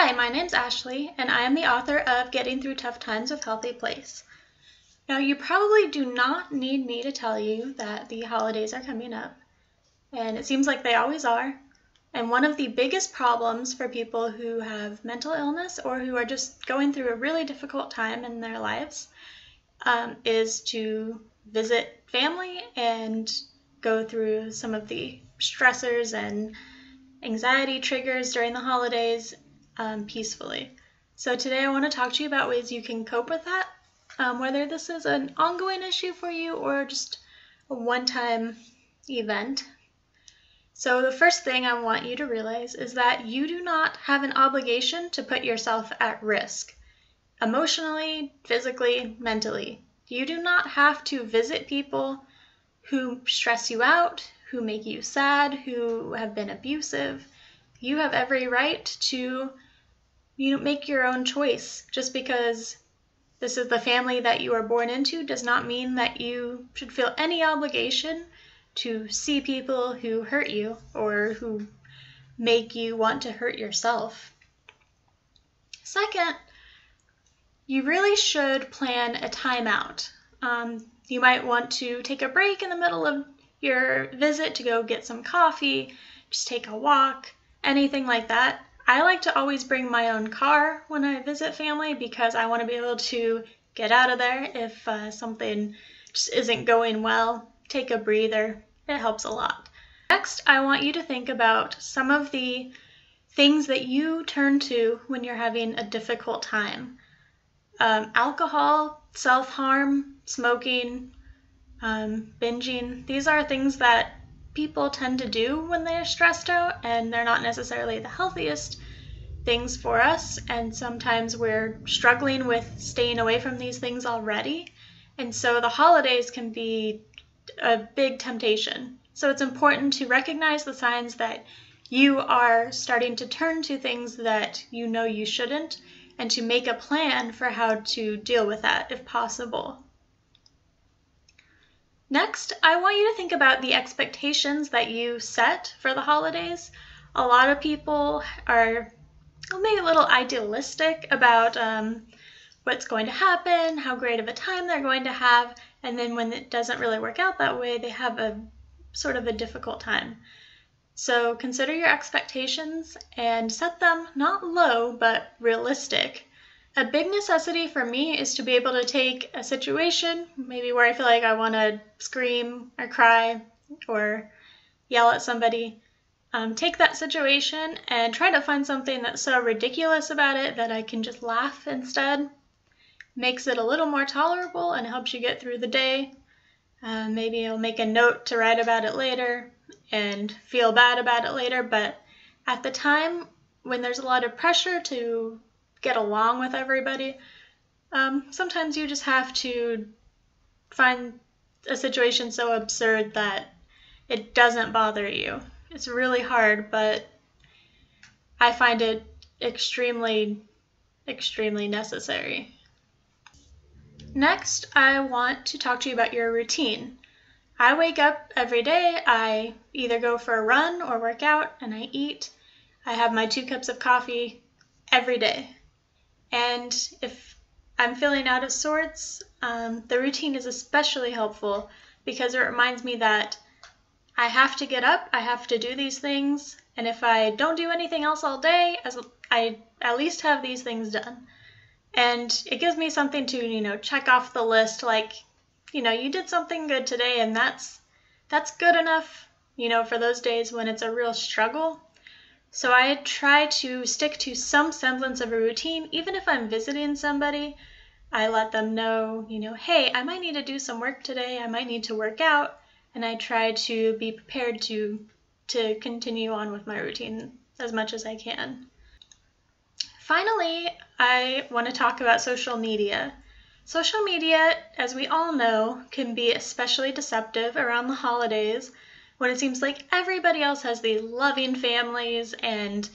Hi, my name's Ashley, and I am the author of Getting Through Tough Times with Healthy Place. Now, you probably do not need me to tell you that the holidays are coming up, and it seems like they always are. And one of the biggest problems for people who have mental illness or who are just going through a really difficult time in their lives is to visit family and go through some of the stressors and anxiety triggers during the holidays peacefully. So today I want to talk to you about ways you can cope with that, whether this is an ongoing issue for you or just a one-time event. So the first thing I want you to realize is that you do not have an obligation to put yourself at risk, emotionally, physically, mentally. You do not have to visit people who stress you out, who make you sad, who have been abusive. You have every right to make your own choice. Just because this is the family that you are born into does not mean that you should feel any obligation to see people who hurt you or who make you want to hurt yourself. Second, you really should plan a timeout. You might want to take a break in the middle of your visit to go get some coffee, just take a walk, anything like that. I like to always bring my own car when I visit family because I want to be able to get out of there if something just isn't going well. Take a breather. It helps a lot. Next, I want you to think about some of the things that you turn to when you're having a difficult time. Alcohol, self-harm, smoking, binging. These are things that people tend to do when they're stressed out, and they're not necessarily the healthiest things for us, and sometimes we're struggling with staying away from these things already, and so the holidays can be a big temptation. So it's important to recognize the signs that you are starting to turn to things that you know you shouldn't, and to make a plan for how to deal with that if possible. Next, I want you to think about the expectations that you set for the holidays. A lot of people are maybe a little idealistic about what's going to happen, how great of a time they're going to have, and then when it doesn't really work out that way, they have a sort of a difficult time. So consider your expectations and set them not low, but realistic. A big necessity for me is to be able to take a situation, maybe where I feel like I want to scream or cry or yell at somebody, take that situation and try to find something that's so ridiculous about it that I can just laugh instead. Makes it a little more tolerable and helps you get through the day. Maybe you'll make a note to write about it later and feel bad about it later, but at the time when there's a lot of pressure to get along with everybody, sometimes you just have to find a situation so absurd that it doesn't bother you. It's really hard, but I find it extremely, extremely necessary. Next, I want to talk to you about your routine. I wake up every day, I either go for a run or work out, and I eat. I have my 2 cups of coffee every day. And if I'm feeling out of sorts, the routine is especially helpful because it reminds me that I have to get up, I have to do these things, and if I don't do anything else all day, I at least have these things done. And it gives me something to, check off the list, like, you did something good today, and that's good enough, for those days when it's a real struggle. So I try to stick to some semblance of a routine. Even if I'm visiting somebody, I let them know, hey, I might need to do some work today, I might need to work out, and I try to be prepared to continue on with my routine as much as I can. Finally, I want to talk about social media. Social media, as we all know, can be especially deceptive around the holidays when it seems like everybody else has these loving families and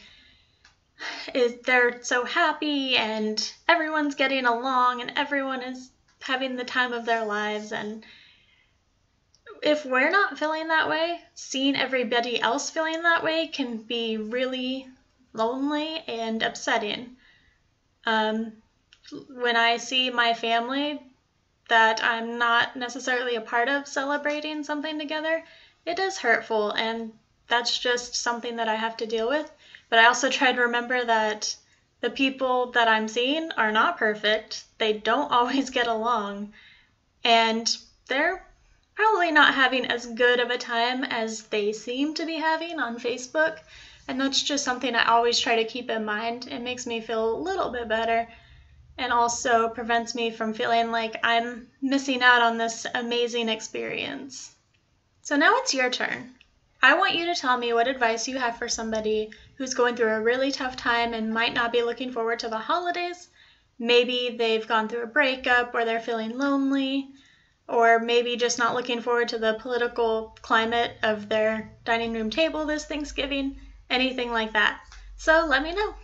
they're so happy and everyone's getting along and everyone is having the time of their lives. And if we're not feeling that way, seeing everybody else feeling that way can be really lonely and upsetting. When I see my family that I'm not necessarily a part of celebrating something together, it is hurtful, and that's just something that I have to deal with. But I also try to remember that the people that I'm seeing are not perfect. They don't always get along, and they're probably not having as good of a time as they seem to be having on Facebook. And that's just something I always try to keep in mind. It makes me feel a little bit better, and also prevents me from feeling like I'm missing out on this amazing experience. So now it's your turn. I want you to tell me what advice you have for somebody who's going through a really tough time and might not be looking forward to the holidays. Maybe they've gone through a breakup or they're feeling lonely, or maybe just not looking forward to the political climate of their dining room table this Thanksgiving, anything like that. So let me know.